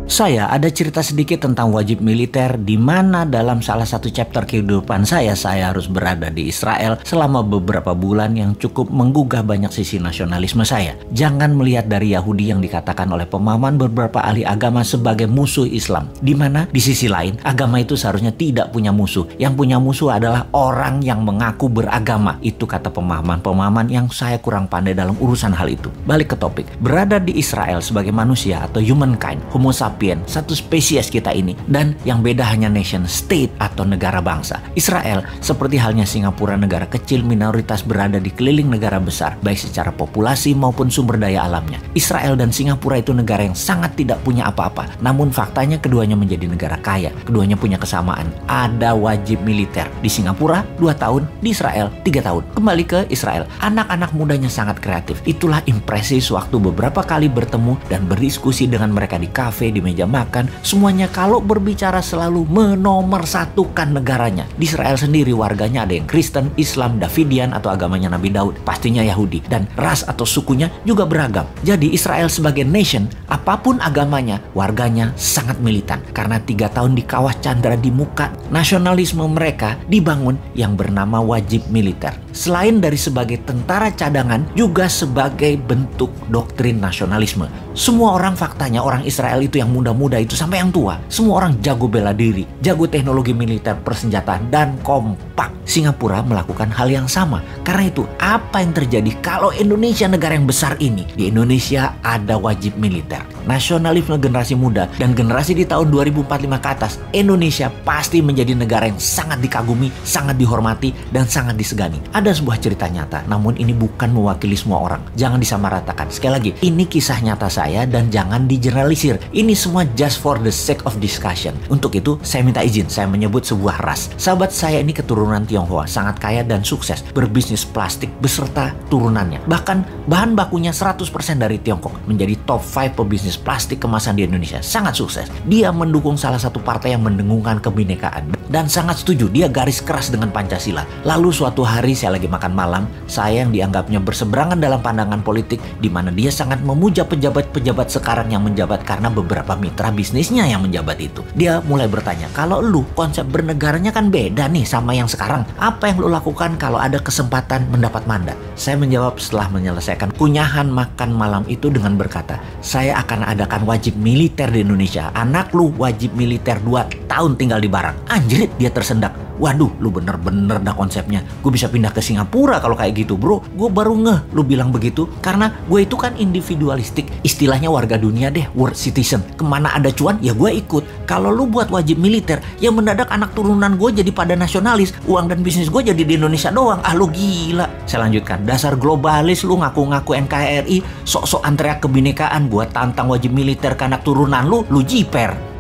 Saya ada cerita sedikit tentang wajib militer di mana dalam salah satu chapter kehidupan saya harus berada di Israel selama beberapa bulan yang cukup menggugah banyak sisi nasionalisme saya. Jangan melihat dari Yahudi yang dikatakan oleh pemahaman beberapa ahli agama sebagai musuh Islam. Di mana di sisi lain agama itu seharusnya tidak punya musuh. Yang punya musuh adalah orang yang mengaku beragama. Itu kata pemahaman-pemahaman yang saya kurang pandai dalam urusan hal itu. Balik ke topik. Berada di Israel sebagai manusia atau humankind, homo sapiens, satu spesies kita ini, dan yang beda hanya nation state atau negara bangsa. Israel seperti halnya Singapura, negara kecil minoritas berada di keliling negara besar baik secara populasi maupun sumber daya alamnya. Israel dan Singapura itu negara yang sangat tidak punya apa-apa, namun faktanya keduanya menjadi negara kaya. Keduanya punya kesamaan, ada wajib militer. Di Singapura 2 tahun, di Israel 3 tahun. Kembali ke Israel, anak-anak mudanya sangat kreatif. Itulah impresi sewaktu beberapa kali bertemu dan berdiskusi dengan mereka di kafe, di meja makan, semuanya kalau berbicara selalu menomorsatukan negaranya. Di Israel sendiri warganya ada yang Kristen, Islam, Davidian atau agamanya Nabi Daud, pastinya Yahudi, dan ras atau sukunya juga beragam. Jadi Israel sebagai nation, apapun agamanya, warganya sangat militan karena 3 tahun di kawah Chandra di muka, nasionalisme mereka dibangun yang bernama wajib militer. Selain dari sebagai tentara cadangan, juga sebagai bentuk doktrin nasionalisme. Semua orang faktanya, orang Israel itu yang muda-muda itu sampai yang tua, semua orang jago bela diri, jago teknologi militer, persenjataan, dan kompak. Singapura melakukan hal yang sama. Karena itu, apa yang terjadi kalau Indonesia negara yang besar ini? Di Indonesia ada wajib militer. Nasionalisme generasi muda dan generasi di tahun 2045 ke atas, Indonesia pasti menjadi negara yang sangat dikagumi, sangat dihormati, dan sangat disegani. Ada sebuah cerita nyata, namun ini bukan mewakili semua orang. Jangan disamaratakan. Sekali lagi, ini kisah nyata saya dan jangan digeneralisir. Ini semua just for the sake of discussion. Untuk itu, saya minta izin, saya menyebut sebuah ras. Sahabat saya ini keturunan Tionghoa, sangat kaya dan sukses, berbisnis plastik beserta turunannya. Bahkan bahan bakunya 100% dari Tiongkok, menjadi top 5 pebisnis plastik kemasan di Indonesia. Sangat sukses. Dia mendukung salah satu partai yang mendengungkan kebinekaan dan sangat setuju, dia garis keras dengan Pancasila. Lalu suatu hari saya lagi makan malam, saya yang dianggapnya berseberangan dalam pandangan politik, di mana dia sangat memuja pejabat-pejabat sekarang yang menjabat karena beberapa mitra bisnisnya yang menjabat itu. Dia mulai bertanya, kalau lu konsep bernegaranya kan beda nih sama yang sekarang, apa yang lu lakukan kalau ada kesempatan mendapat mandat? Saya menjawab setelah menyelesaikan kunyahan makan malam itu dengan berkata, saya akan adakan wajib militer di Indonesia. Anak lu wajib militer 2 tahun tinggal di Barang. Anjrit, dia tersendak. Waduh, lu bener-bener dah konsepnya. Gue bisa pindah ke Singapura kalau kayak gitu, bro. Gue baru ngeh lu bilang begitu. Karena gue itu kan individualistik. Istilahnya warga dunia deh, world citizen. Kemana ada cuan, ya gue ikut. Kalau lu buat wajib militer, ya mendadak anak turunan gue jadi pada nasionalis. Uang dan bisnis gue jadi di Indonesia doang. Ah, lu gila. Saya lanjutkan. Dasar globalis, lu ngaku-ngaku NKRI. Sok-sok teriak kebinekaan buat tantang wajib militer ke anak turunan lu jiper.